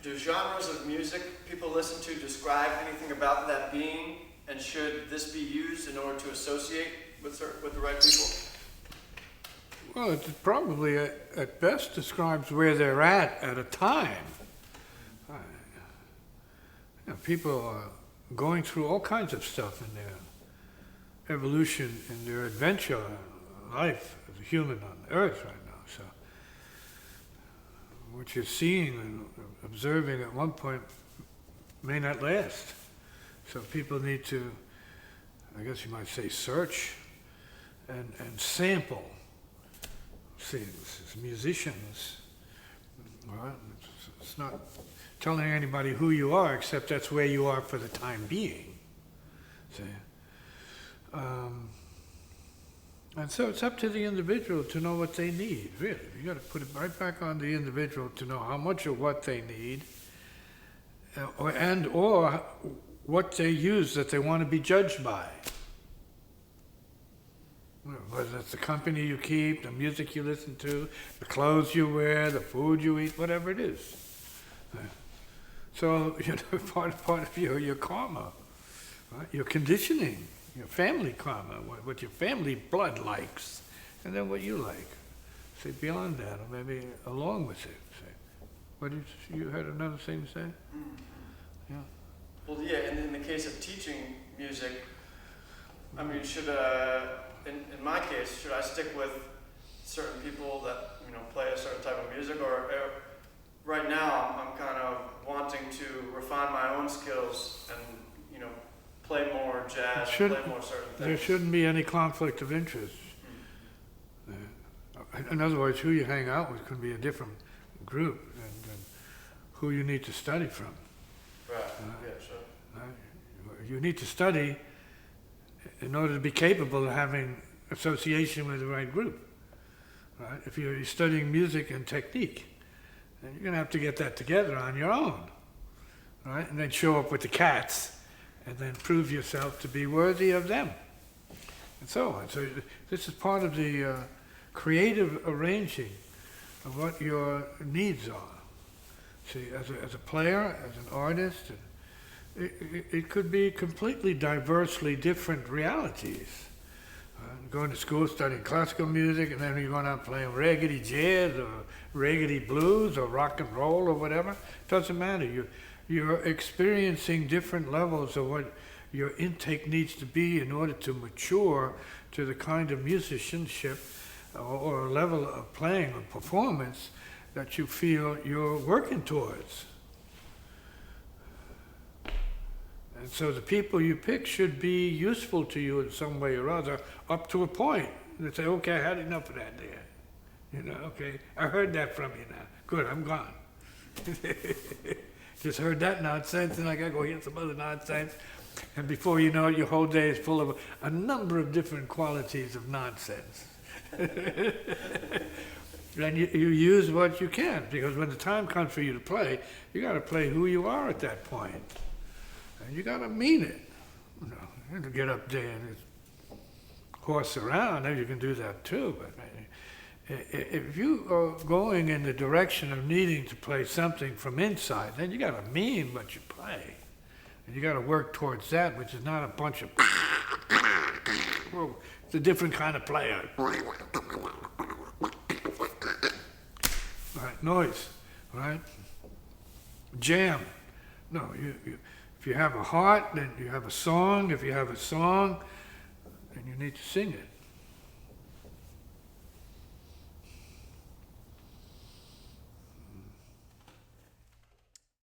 do genres of music people listen to describe anything about that being, and should this be used in order to associate with the right people? Well, it probably at best describes where they're at a time. People are going through all kinds of stuff in their evolution, in their adventure, life as a human on Earth right now. So, what you're seeing and observing at one point may not last. So people need to, I guess you might say, search and sample things as musicians. All right? It's not telling anybody who you are, except that's where you are for the time being. See? And so it's up to the individual to know what they need, really. You got to put it right back on the individual to know how much of what they need, or what they use that they want to be judged by. Whether it's the company you keep, the music you listen to, the clothes you wear, the food you eat, whatever it is. So, part of your karma, right? Your conditioning, your family karma, what your family blood likes, and then what you like. Say beyond that, or maybe along with it. Say, what did you had another thing to say? Yeah. Well, yeah. And in the case of teaching music, I mean, should in my case, should I stick with certain people that play a certain type of music, or right now I'm kind of wanting to refine my own skills and play more jazz, play more certain things. There shouldn't be any conflict of interest. In other words, who you hang out with could be a different group than who you need to study from. Right. Yeah. Sure. You need to study in order to be capable of having association with the right group. Right? If you're studying music and technique, then you're going to have to get that together on your own, right? And then show up with the cats, and then prove yourself to be worthy of them, and so on. So this is part of the creative arranging of what your needs are. See, as a player, as an artist, it could be completely diversely different realities. Going to school studying classical music, and then you're going out playing raggedy jazz or raggedy blues or rock and roll or whatever. Doesn't matter. You're experiencing different levels of what your intake needs to be in order to mature to the kind of musicianship or level of playing or performance that you feel you're working towards. And so the people you pick should be useful to you in some way or other, up to a point. They say, okay, I had enough of that there. Okay, I heard that from you now. Good, I'm gone. Just heard that nonsense, and I gotta go hear some other nonsense. And before you know it, your whole day is full of a number of different qualities of nonsense. And you use what you can, because when the time comes for you to play, you gotta play who you are at that point. And you gotta mean it. You have to get up there and horse around, then you can do that too. But if you are going in the direction of needing to play something from inside, then you gotta mean what you play. And you gotta work towards that, which is not a bunch of well, it's a different kind of player. Right, noise, right? Jam. No, if you have a heart, then you have a song. If you have a song, then you need to sing it.